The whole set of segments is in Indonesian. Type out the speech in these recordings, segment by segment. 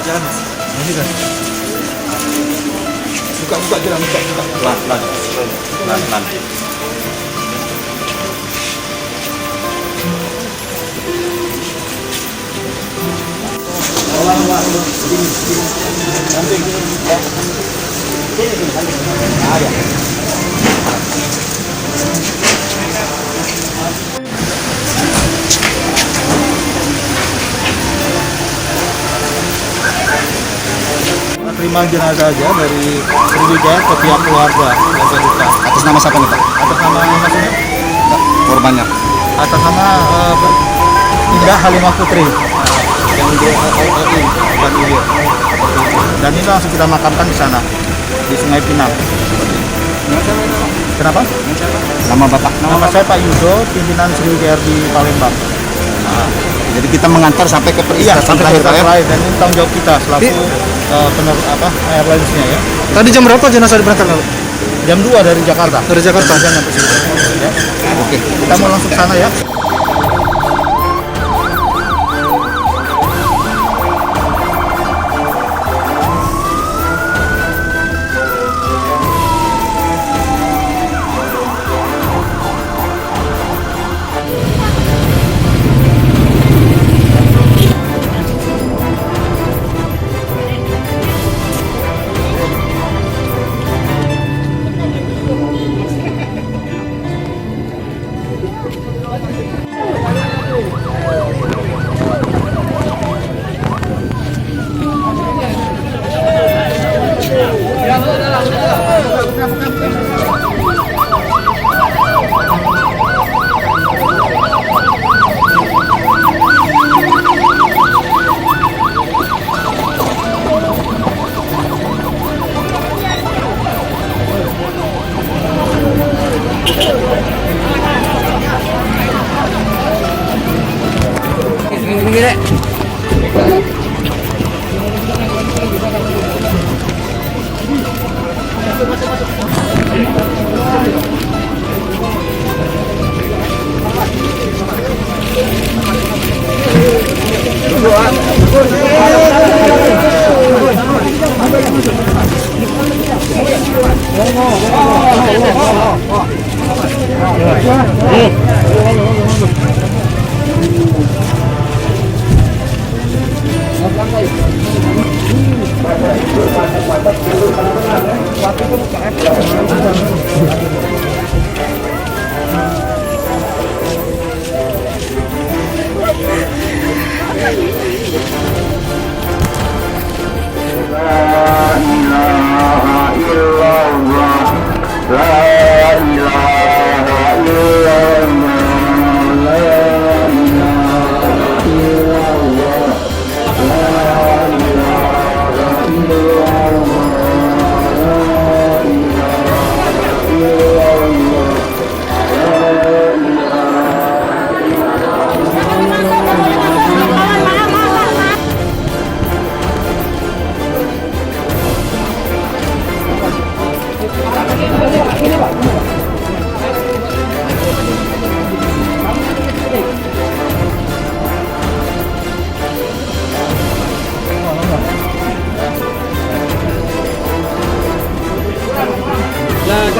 Jalan mas, ini kan. Buka jalan, buka. Pelan. Terima jenazah aja dari Sriwijaya ke pihak keluarga keluarga duka. Atas nama siapa nih Pak? Atas nama maksudnya? Korbannya? Atas nama Indah Halimah Putri yang di OI dan Ilir. Dan ini langsung kita makamkan di sana di Sungai Pinang. Kenapa? Nama Bapak? Nama saya Pak Yudo, pimpinan Sriwijaya di Palembang. Jadi kita mengantar sampai ke sampai terakhir dan ini tanggung jawab kita selaku airlines-nya ya. Tadi jam berapa jenazah diberangkatkan? Jam 2 dari Jakarta. Dari Jakarta. Ya. Oke. Kita mau langsung ke sana ya.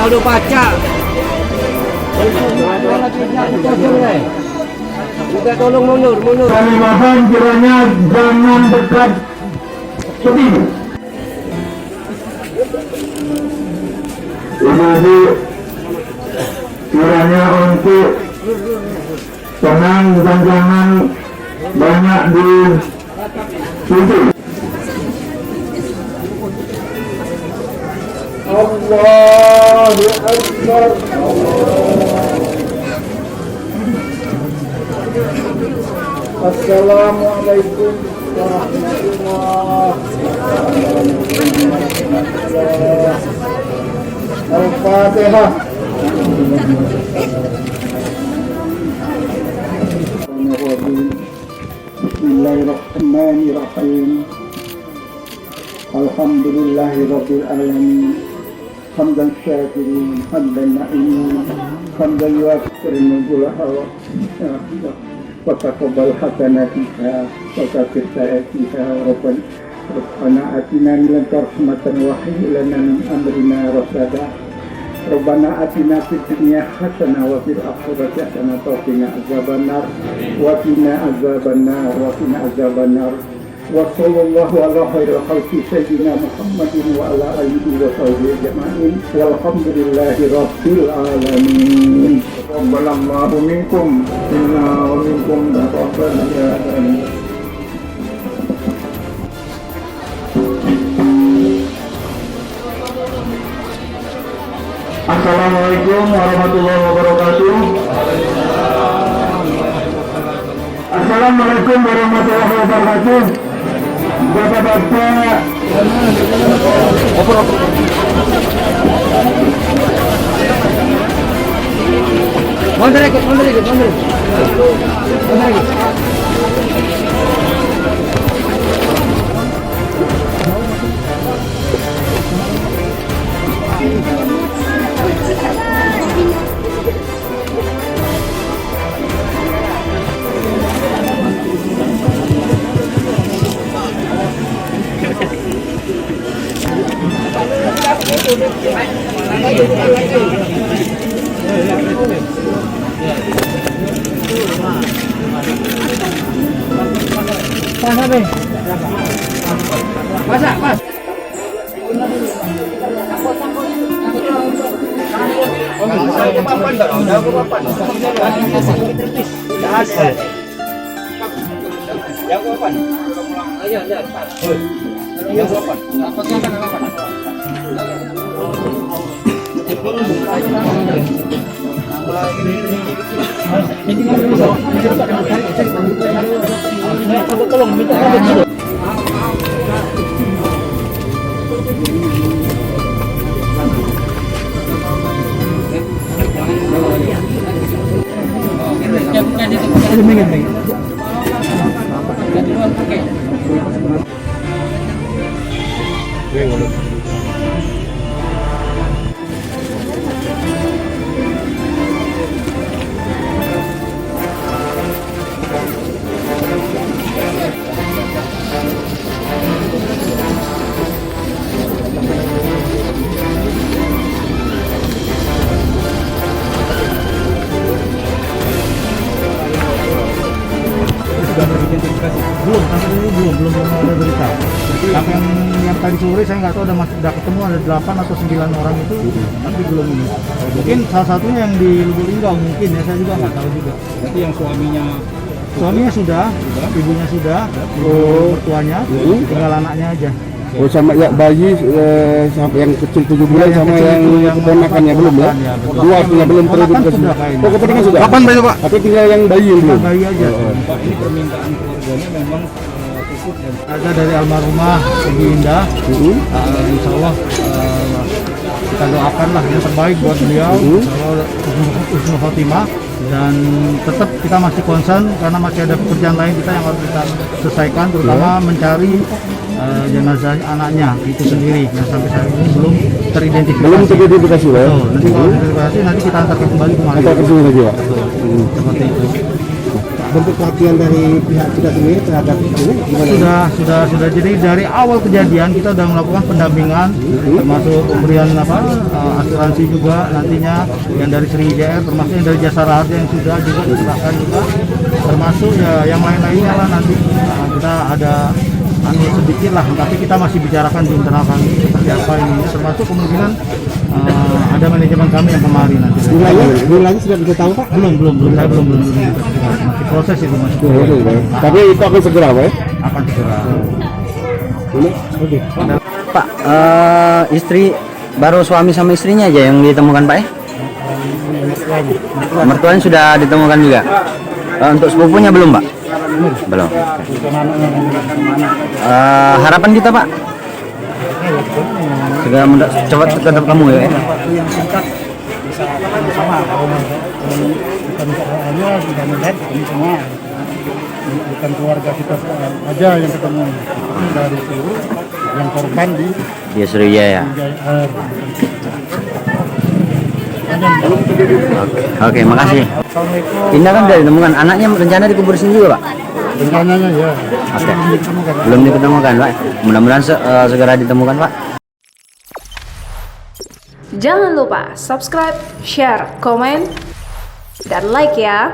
Kalau baca, kita tolong mundur. Kami mohon kiranya jangan dekat tepi. Ibu-ibu kiranya untuk tenang dan jangan banyak di situ. Allahu Akbar. Assalamualaikum warahmatullahi wabarakatuh. Al-Fatihah. Bismillahirrahmanirrahim. Alhamdulillahirabbil alamin. Hamdan syakirin, hamdan na'imin, hamdan yuwafiqu nuzulaha wa taqabbal hasanatika wa kafir sayiatiha Rabbana atina min ladunka rahmatan wa hayyi lana min amrina rasada. Rabbana atina fid dunya hasanah wa fil akhirati hasanah wa qina azabannar wa qina azabannar. Wa sallallahu ala khairil khalqi sayyidina Muhammadin wa ala alihi wa sahbihi ajma'in. Walhamdulillahi rabbil alamin. Rabbanallahu minkum inna wa minkum taqabbal ya amin. Assalamualaikum warahmatullahi wabarakatuh. Assalamualaikum warahmatullahi wabarakatuh. Bapak-bapak, belum ada berita. Sampai yang tadi sore saya nggak tahu udah ketemu ada 8 atau 9 orang itu, tapi belum ini. Mungkin salah satunya yang di Lubuk Linggau mungkin ya, saya juga nggak tahu juga. Berarti yang suaminya sudah, ibunya sudah, mertuanya, tinggal anaknya aja. Oh, sama ya bayi sampai yang kecil 7 bulan Ya, sama kecil yang itu yang keponakannya belum ya? ya, betul. Dua artinya belum Keponakan teridentifikasi. sudah kayaknya. Oh, keponakan sudah. Kapan bayi, Pak? Tapi tinggal yang bayi yang belum. Bayi aja. Pak, ini permintaan keluarganya memang cukup dan Ada dari almarhumah Ibu Indah. Insya Allah kita doakanlah yang terbaik buat beliau. Insya Allah husnul khotimah. Dan tetap kita masih concern karena masih ada pekerjaan lain kita yang harus kita selesaikan, terutama mencari jenazah anaknya itu sendiri yang sampai saat ini belum teridentifikasi. belum teridentifikasi ya? Betul. Nanti kalau teridentifikasi nanti kita antarkan kembali kemari. Kita kesini lagi ya? Betul. Seperti itu. Bentuk perhatian dari pihak kita sendiri terhadap ini gimana? Sudah. Jadi dari awal kejadian kita sudah melakukan pendampingan, termasuk pemberian asuransi juga nantinya yang dari Sriwijaya, termasuk yang dari Jasa Raharja yang sudah juga diserahkan juga, termasuk ya yang lain-lainnya lah nanti kita ada sedikit lah, tapi kita masih bicarakan di internal kami seperti apa ini, termasuk kemungkinan ada manajemen kami yang kemarin nanti. Nilainya sudah bisa tahu Pak? Belum, saya belum masih proses itu masih. Tapi itu akan segera Pak ya? Akan segera. Ini? Oke. Pak, istri baru suami sama istrinya aja yang ditemukan Pak ya? Mertuanya sudah ditemukan juga. Untuk sepupunya belum Pak? Belum. Harapan kita Pak? Segera cepat ketemu kamu ya. Yang singkat bisa sama bukan hanya mudah-mudahan ketemu semua, bukan keluarga kita aja yang ketemu, dari seluruh yang korban di Sriwijaya. Oke, makasih. Indah kan sudah ditemukan, anaknya rencana dikubur sini juga Pak? rencananya ya. Oke. Belum ditemukan Pak. Mudah-mudahan segera ditemukan Pak. Jangan lupa subscribe, share, komen, dan like ya.